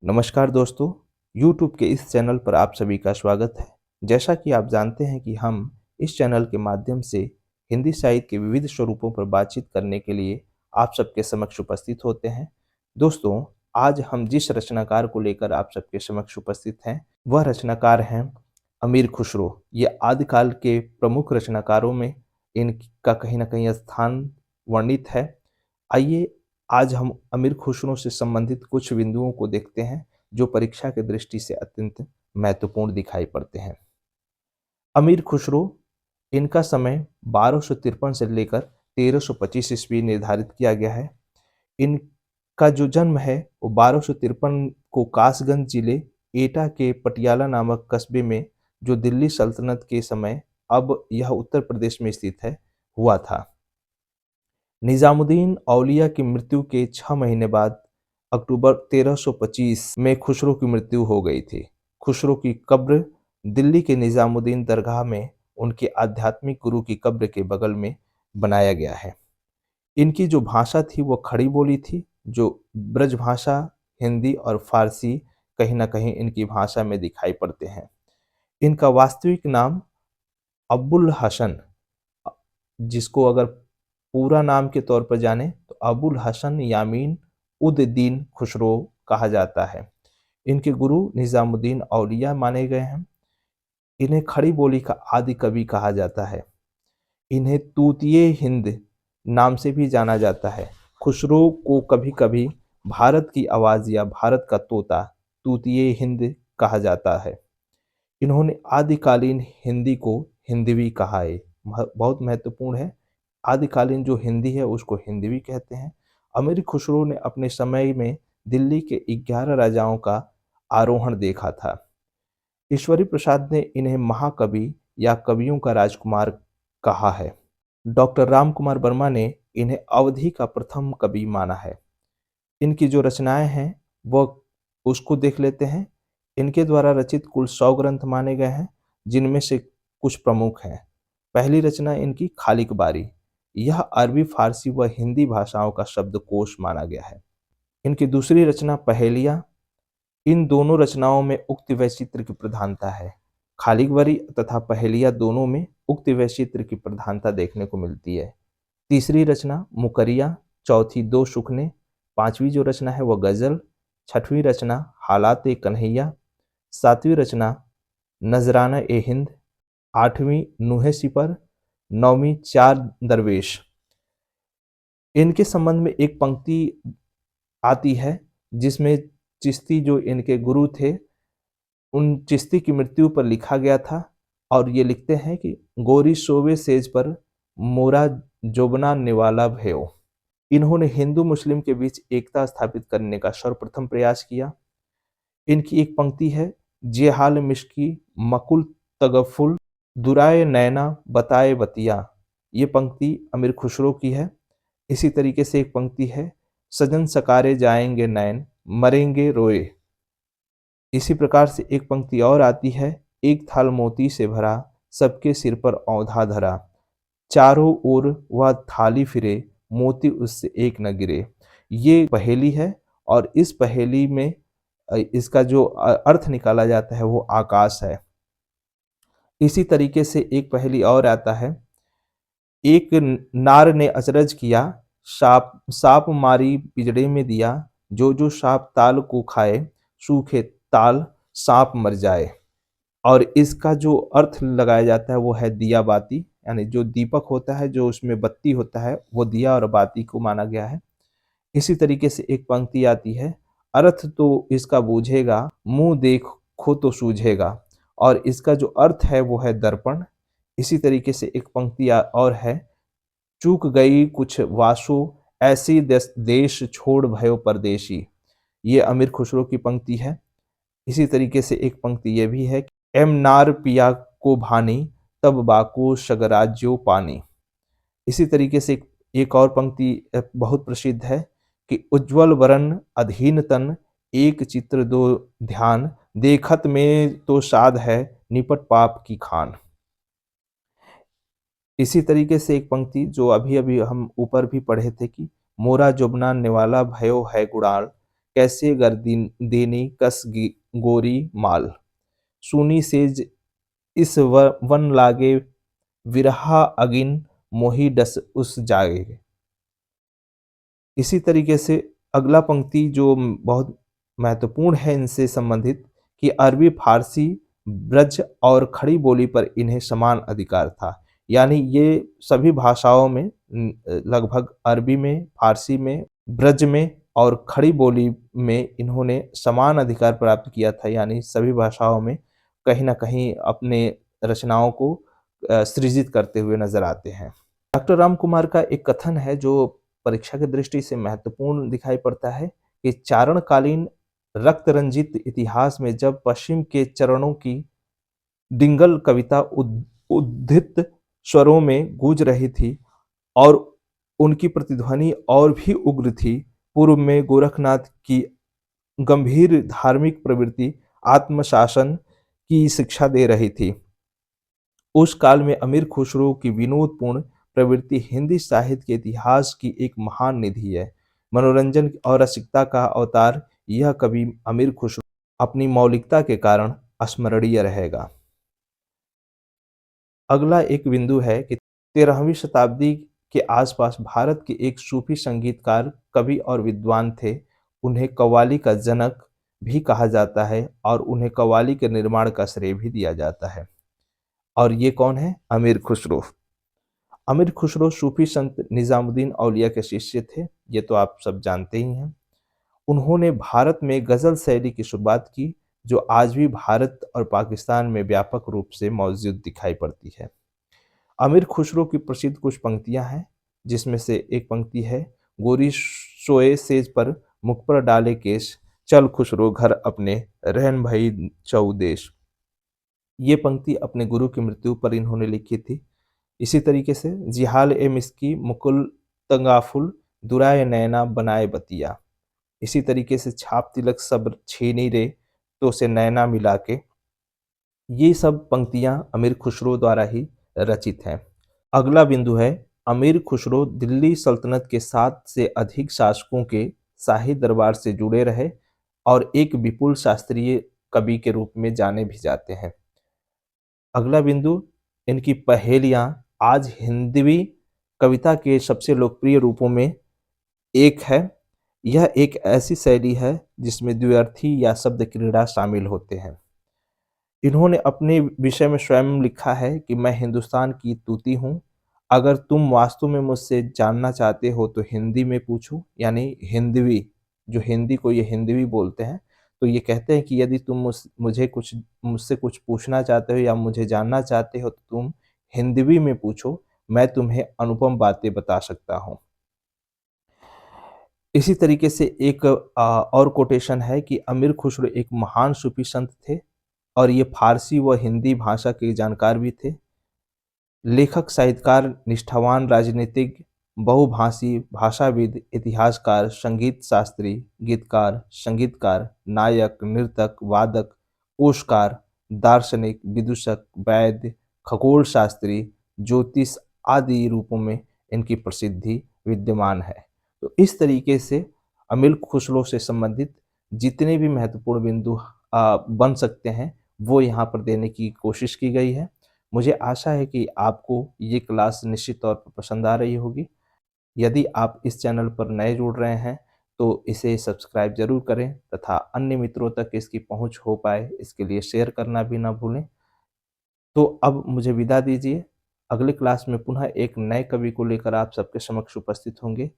नमस्कार दोस्तों, YouTube के इस चैनल पर आप सभी का स्वागत है। जैसा कि आप जानते हैं कि हम इस चैनल के माध्यम से हिंदी साहित्य के विविध स्वरूपों पर बातचीत करने के लिए आप सबके समक्ष उपस्थित होते हैं। दोस्तों, आज हम जिस रचनाकार को लेकर आप सबके समक्ष उपस्थित हैं, वह रचनाकार हैं अमीर खुसरो। ये आदिकाल के प्रमुख रचनाकारों में इनका कहीं न कहीं स्थान वर्णित है। आइए आज हम अमीर खुसरो से संबंधित कुछ बिंदुओं को देखते हैं जो परीक्षा की दृष्टि से अत्यंत महत्वपूर्ण दिखाई पड़ते हैं। अमीर खुसरो, इनका समय 1253 से लेकर 1325 ईस्वी निर्धारित किया गया है। इनका जो जन्म है वो 1253 को कासगंज जिले एटा के पटियाला नामक कस्बे में, जो दिल्ली सल्तनत के समय अब यह उत्तर प्रदेश में स्थित है, हुआ था। निजामुद्दीन औलिया की मृत्यु के 6 महीने बाद अक्टूबर 1325 में खुसरो की मृत्यु हो गई थी। खुसरो की कब्र दिल्ली के निजामुद्दीन दरगाह में उनके आध्यात्मिक गुरु की कब्र के बगल में बनाया गया है। इनकी जो भाषा थी वो खड़ी बोली थी, जो ब्रज भाषा, हिंदी और फारसी कहीं ना कहीं इनकी भाषा में दिखाई पड़ते हैं। इनका वास्तविक नाम अबुल हसन, जिसको अगर पूरा नाम के तौर पर जाने तो अबुल हसन यामीन उद दीन खुसरो कहा जाता है। इनके गुरु निजामुद्दीन औलिया माने गए हैं। इन्हें खड़ी बोली का आदि कवि कहा जाता है। इन्हें तूतिए हिंद नाम से भी जाना जाता है। खुसरो को कभी कभी भारत की आवाज़ या भारत का तोता, तूतिए हिंद कहा जाता है। इन्होंने आदिकालीन हिंदी को हिंदवी कहा है। बहुत महत्वपूर्ण है। आदिकालीन जो हिंदी है उसको हिंदवी कहते हैं। अमीर खुसरो ने अपने समय में दिल्ली के 11 राजाओं का आरोहण देखा था। ईश्वरी प्रसाद ने इन्हें महाकवि या कवियों का राजकुमार कहा है। डॉक्टर राम कुमार वर्मा ने इन्हें अवधि का प्रथम कवि माना है। इनकी जो रचनाएं हैं वह उसको देख लेते हैं। इनके द्वारा रचित कुल 100 ग्रंथ माने गए हैं, जिनमें से कुछ प्रमुख हैं। पहली रचना इनकी खालिक बारी, यह अरबी, फारसी व हिंदी भाषाओं का शब्दकोश माना गया है। इनकी दूसरी रचना पहेलियाँ, इन दोनों रचनाओं में उक्त वैचित्र की प्रधानता है। खालिक बारी तथा पहेलियाँ दोनों में उक्त वैचित्र की प्रधानता देखने को मिलती है। तीसरी रचना मुकरिया, चौथी दो सुखने, पांचवी जो रचना है वह गजल, छठवीं रचना हालात-ए कन्हैया, सातवीं रचना नजराना ए हिंद, आठवीं नूहे सिपर, नौवीं चार दरवेश। इनके संबंध में एक पंक्ति आती है जिसमें चिश्ती जो इनके गुरु थे, उन चिश्ती की मृत्यु पर लिखा गया था और ये लिखते हैं कि गोरी सोवे सेज पर मोरा जोबना निवाला भयो। इन्होंने हिंदू मुस्लिम के बीच एकता स्थापित करने का सर्वप्रथम प्रयास किया। इनकी एक पंक्ति है, जे हाल मिश्की मकुल तगफुल दुराए नैना बताए बतिया। ये पंक्ति अमीर खुसरो की है। इसी तरीके से एक पंक्ति है, सजन सकारे जाएंगे नैन मरेंगे रोए। इसी प्रकार से एक पंक्ति और आती है, एक थाल मोती से भरा सबके सिर पर औंधा धरा, चारों ओर वह थाली फिरे मोती उससे एक न गिरे। ये पहेली है और इस पहेली में इसका जो अर्थ निकाला जाता है वो आकाश है। इसी तरीके से एक पहेली और आता है, एक नार ने अचरज किया, साप साप मारी पिंजड़े में दिया, जो जो साप ताल को खाए सूखे ताल सांप मर जाए। और इसका जो अर्थ लगाया जाता है वो है दिया बाती, यानी जो दीपक होता है, जो उसमें बत्ती होता है, वो दिया और बाती को माना गया है। इसी तरीके से एक पंक्ति आती है, अर्थ तो इसका बूझेगा मुंह देखो तो सूझेगा, और इसका जो अर्थ है वो है दर्पण। इसी तरीके से एक पंक्ति और है, चूक गई कुछ वासु ऐसी देश छोड़ भयो परदेशी। ये अमीर खुसरो की पंक्ति है। इसी तरीके से एक पंक्ति ये भी है, एम नार पिया को भानी तब बाको सगराज्यो पानी। इसी तरीके से एक और पंक्ति बहुत प्रसिद्ध है कि उज्ज्वल वरन अधीन तन एक चित्र दो ध्यान, देखत में तो साध है निपट पाप की खान। इसी तरीके से एक पंक्ति जो अभी अभी हम ऊपर भी पढ़े थे कि मोरा जुबना निवाला भयो है गुड़ाल, कैसे गर्दिन देनी कस गोरी माल, सुनी सेज इस वन लागे, विरहा अगिन मोही डस उस जागे। इसी तरीके से अगला पंक्ति जो बहुत महत्वपूर्ण है इनसे संबंधित, कि अरबी, फारसी, ब्रज और खड़ी बोली पर इन्हें समान अधिकार था। यानी ये सभी भाषाओं में लगभग अरबी में, फारसी में, ब्रज में और खड़ी बोली में इन्होंने समान अधिकार प्राप्त किया था। यानी सभी भाषाओं में कहीं न कहीं अपने रचनाओं को सृजित करते हुए नज़र आते हैं। डॉक्टर राम कुमार का एक कथन है जो परीक्षा की दृष्टि से महत्वपूर्ण दिखाई पड़ता है, कि चारणकालीन रक्त रंजित इतिहास में जब पश्चिम के चरणों की डिंगल कविता उद्धित स्वरों में गूंज रही थी और उनकी प्रतिध्वनि और भी उग्र थी, पूर्व में गोरखनाथ की गंभीर धार्मिक प्रवृत्ति आत्मशासन की शिक्षा दे रही थी। उस काल में अमीर खुसरो की विनोदपूर्ण प्रवृत्ति हिंदी साहित्य के इतिहास की एक महान निधि है। मनोरंजन और रसिकता का अवतार यह कवि अमीर खुसरो अपनी मौलिकता के कारण स्मरणीय रहेगा। अगला एक बिंदु है कि 13वीं शताब्दी के आसपास भारत के एक सूफी संगीतकार, कवि और विद्वान थे। उन्हें कव्वाली का जनक भी कहा जाता है और उन्हें कव्वाली के निर्माण का श्रेय भी दिया जाता है। और ये कौन है? अमीर खुसरो। अमीर खुसरो सूफी संत निजामुद्दीन औलिया के शिष्य थे, ये तो आप सब जानते ही हैं। उन्होंने भारत में गज़ल शैली की शुरुआत की, जो आज भी भारत और पाकिस्तान में व्यापक रूप से मौजूद दिखाई पड़ती है। अमीर खुसरो की प्रसिद्ध कुछ पंक्तियां हैं, जिसमें से एक पंक्ति है, गोरी सोए सेज पर मुख पर डाले केश, चल खुसरो घर अपने रहन भई चौदेश। ये पंक्ति अपने गुरु की मृत्यु पर इन्होंने लिखी थी। इसी तरीके से जिहाल ए मिस्की मुकुल तंगाफुल दुराए नैना बनाए बतिया। इसी तरीके से छाप तिलक सब छीनी रे तो से नैना मिला के। ये सब पंक्तियां अमीर खुसरो द्वारा ही रचित हैं। अगला बिंदु है, अमीर खुसरो दिल्ली सल्तनत के 7 से अधिक शासकों के शाही दरबार से जुड़े रहे और एक विपुल शास्त्रीय कवि के रूप में जाने भी जाते हैं। अगला बिंदु, इनकी पहेलियां आज हिंदवी कविता के सबसे लोकप्रिय रूपों में एक है। यह एक ऐसी शैली है जिसमें द्व्यर्थी या शब्द क्रीड़ा शामिल होते हैं। इन्होंने अपने विषय में स्वयं लिखा है कि मैं हिंदुस्तान की तूती हूँ, अगर तुम वास्तव में मुझसे जानना चाहते हो तो हिंदी में पूछो। यानी हिंदवी, जो हिंदी को ये हिंदवी बोलते हैं, तो ये कहते हैं कि यदि तुम मुझसे कुछ पूछना चाहते हो या मुझे जानना चाहते हो तो तुम हिंदवी में पूछो, मैं तुम्हें अनुपम बातें बता सकता हूँ। इसी तरीके से एक और कोटेशन है कि अमीर खुसरो एक महान सूफी संत थे और ये फारसी व हिंदी भाषा के जानकार भी थे। लेखक, साहित्यकार, निष्ठावान राजनीतिज्ञ, बहुभाषी भाषाविद, इतिहासकार, संगीत शास्त्री, गीतकार, संगीतकार, नायक, नर्तक, वादक, कोशकार, दार्शनिक, विदूषक, वैद्य, खगोल शास्त्री, ज्योतिष आदि रूपों में इनकी प्रसिद्धि विद्यमान है। तो इस तरीके से अमीर खुसरो से संबंधित जितने भी महत्वपूर्ण बिंदु बन सकते हैं, वो यहाँ पर देने की कोशिश की गई है। मुझे आशा है कि आपको ये क्लास निश्चित तौर पर पसंद आ रही होगी। यदि आप इस चैनल पर नए जुड़ रहे हैं तो इसे सब्सक्राइब ज़रूर करें तथा अन्य मित्रों तक इसकी पहुंच हो पाए, इसके लिए शेयर करना भी ना भूलें। तो अब मुझे विदा दीजिए। अगली क्लास में पुनः एक नए कवि को लेकर आप सबके समक्ष उपस्थित होंगे।